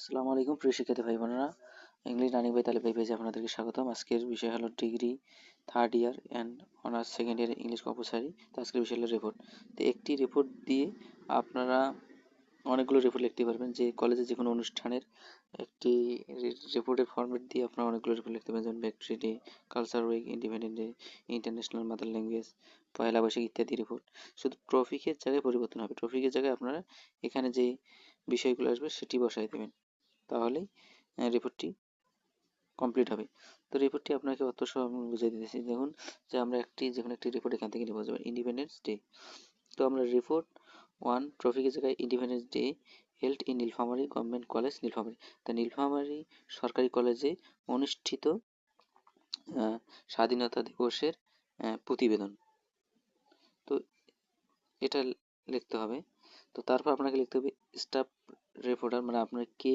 আসসালামু আলাইকুম প্রিয় শিক্ষার্থী ভাই বোনেরা, ইংলিশ রানিং বাই তালিম বাই পেজে আপনাদেরকে স্বাগতম। আজকের বিষয় হলো degree third year and honours second year English compulsory. তো আজকের বিষয় হলো রিপোর্ট। তো একটি রিপোর্ট দিয়ে আপনারা অনেকগুলো রিপোর্ট লিখতে পারবেন। যে কলেজে যে কোনো অনুষ্ঠানের একটি রিপোর্টের ফরম্যাট দিয়ে আপনারা অনেকগুলো রিপোর্ট লিখতে পারেন, যেমন victory day, culture week, independent day, international mother language, Poila Boishakh ইত্যাদি রিপোর্ট। শুধু টপিকের জায়গায় পরিবর্তন হবে, টপিকের জায়গায় আপনারা এখানে যে বিষয়গুলো আসবে সেটি বসাই দেবেন, তাহলেই রিপোর্টটি কমপ্লিট হবে। তো রিপোর্টটি আপনাকে অত সব বুঝিয়ে দিতেছি। দেখুন যে আমরা যে কোনো একটি রিপোর্ট এখান থেকে নিয়ে যাবেন। ইন্ডিপেন্ডেন্স ডে, তো আমরা রিপোর্ট 1 ট্রফিকের জায়গায় independence day held in Nilphamari government college Nilphamari. তা নীলফামারী সরকারি কলেজে অনুষ্ঠিত স্বাধীনতা দিবসের প্রতিবেদন, তো এটা লিখতে হবে। তো তারপর আপনাকে লিখতে হবে স্টাফ রিপোর্টার, মানে আপনার কে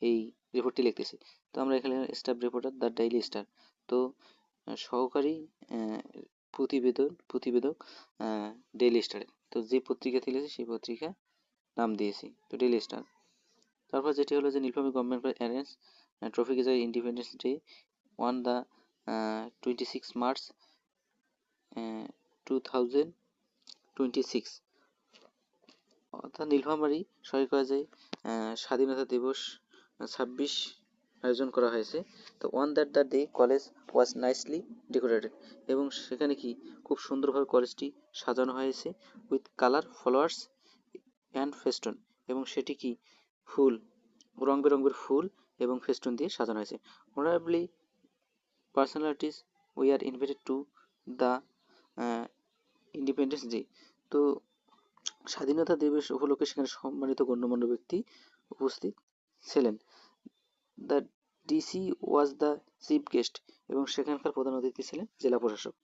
এই রিপোর্টটি লিখতেছে। তো আমরা এখানে staff reporter the daily star. তো সহকারী প্রতিবেদক ডেইলি স্টারে। তো যে পত্রিকা থেকে সেই পত্রিকা নাম দিয়েছি, তো ডেইলি স্টার। তারপর যেটি হলো যে নীলফামারী গভর্নমেন্ট অ্যারেঞ্জ ট্রফিকে যায় independence day on the 26 March 2026। অর্থাৎ নীলফামারী সরকারি কলেজে স্বাধীনতা দিবস 26 আয়োজন করা হয়েছে। তো on the day college was nicely decorated, এবং সেখানে কি খুব সুন্দরভাবে কলেজটি সাজানো হয়েছে with colour flowers and festoon, এবং সেটি কি ফুল, রং বেরঙের ফুল এবং ফেস্টুন দিয়ে সাজানো হয়েছে। Honourably personalities we are invited to the independence day. তো স্বাধীনতা দিবস উপলক্ষে সেখানে সম্মানিত গণ্যমান্য ব্যক্তি উপস্থিত ছিলেন। The DC was the chief guest, এবং সেখানকার প্রধান অতিথি ছিলেন জেলা প্রশাসক।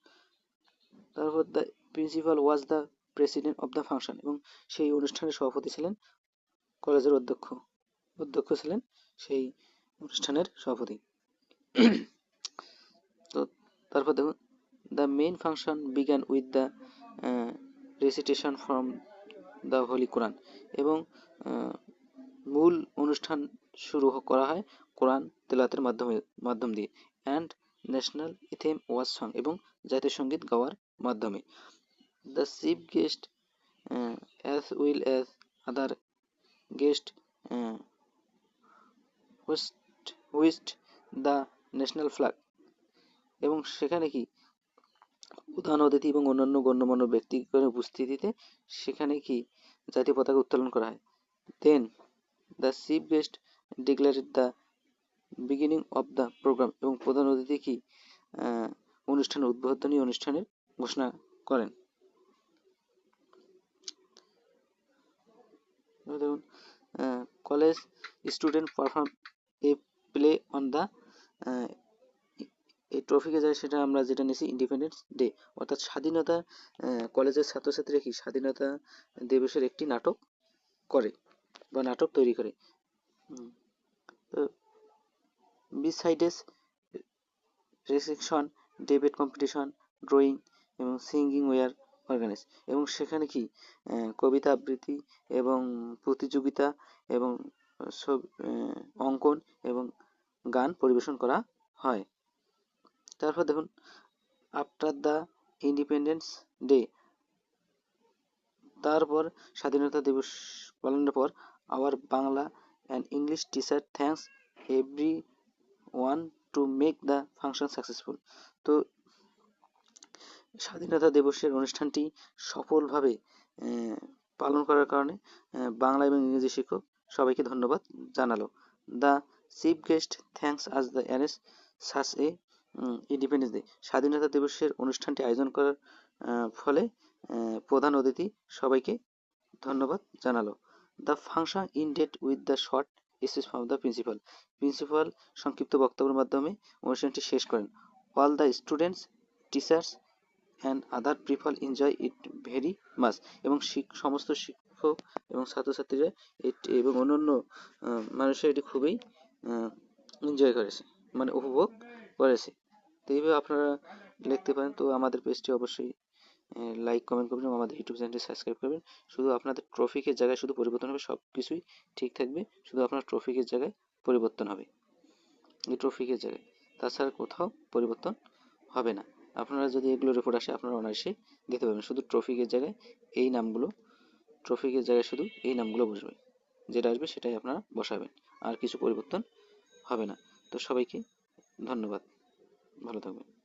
তারপর the principal was the president of the function, এবং সেই অনুষ্ঠানের সভাপতি ছিলেন কলেজের অধ্যক্ষ ছিলেন সেই অনুষ্ঠানের সভাপতি। তো তারপর দেখুন the main function began with the recitation from the holy Quran, এবং মূল অনুষ্ঠান শুরু করা হয় কোরআন তেলাওয়াতের মাধ্যম দিয়ে, and national anthem was sung, এবং জাতীয় সঙ্গীত গাওয়ার মাধ্যমে। The chief guest as well as other guest hoist the national flag, এবং সেখানে কি প্রধান অতিথি এবং অন্যান্য গণ্যমান্য ব্যক্তিগণের উপস্থিতিতে সেখানে কি জাতীয় পতাকা উত্তোলন করা হয়। Then the chief guest declared the beginning of the programme, এবং প্রধান অতিথি কি অনুষ্ঠানের উদ্বোধনী অনুষ্ঠানের ঘোষণা করেন। দেখুন college student perform A play on the, এই ট্রফিকে যায় সেটা আমরা যেটা নিয়েছি ইন্ডিপেন্ডেন্স ডে, অর্থাৎ স্বাধীনতা কলেজের ছাত্রছাত্রীরা কি স্বাধীনতা দিবসের একটি নাটক করে বা নাটক তৈরি করে। তো বিসাইডেস রেসেকশন, ডিবেট কম্পিটিশন, ড্রয়িং এবং সিঙ্গিং ওয়ার অর্গানাইজ, এবং সেখানে কি কবিতা আবৃত্তি এবং প্রতিযোগিতা এবং অঙ্কন এবং গান পরিবেশন করা হয়। তারপর দেখুন আফটার দ্য ইন্ডিপেন্ডেন্স ডে, তারপর স্বাধীনতা দিবস পালনের পর our Bangla and English teacher thanks everyone to make the function successful. তো স্বাধীনতা দিবসের অনুষ্ঠানটি সফলভাবে পালন করার কারণে বাংলা এবং ইংরেজি শিক্ষক সবাইকে ধন্যবাদ জানালো। দ্য চিফ গেস্ট থ্যাঙ্কস আজ the arrange such a independence day, স্বাধীনতা দিবসের অনুষ্ঠানটি আয়োজন করার ফলে প্রধান অতিথি সবাইকে ধন্যবাদ জানালো। The function ended with the short speech from the principal সংক্ষিপ্ত বক্তব্যের মাধ্যমে অনুষ্ঠানটি শেষ করেন। All the students, teachers and other people enjoy it very much, এবং সমস্ত শিক্ষক এবং ছাত্রছাত্রীরা এবং অন্যান্য মানুষের এটি খুবই এনজয় করেছে, মানে উপভোগ করেছে। তো এইভাবে আপনারা লিখতে পারেন। তো আমাদের পেজটি অবশ্যই লাইক কমেন্ট করবেন এবং আমাদের ইউটিউব চ্যানেলটি সাবস্ক্রাইব করবেন। শুধু আপনাদের ট্রফিকের জায়গায় শুধু পরিবর্তন হবে, সব কিছুই ঠিক থাকবে, শুধু আপনার ট্রফিকের জায়গায় পরিবর্তন হবে, এই ট্রফিকের জায়গায়, তাছাড়া কোথাও পরিবর্তন হবে না। আপনারা যদি এগুলো রিপোর্ট আসে আপনারা অনায়াসেই দিতে পারবেন, শুধু ট্রফিকের জায়গায় এই নামগুলো, ট্রফিকের জায়গায় শুধু এই নামগুলো বসবে, যেটা আসবে সেটাই আপনারা বসাবেন, আর কিছু পরিবর্তন হবে না। তো সবাইকে ধন্যবাদ, ভালো থাকবেন।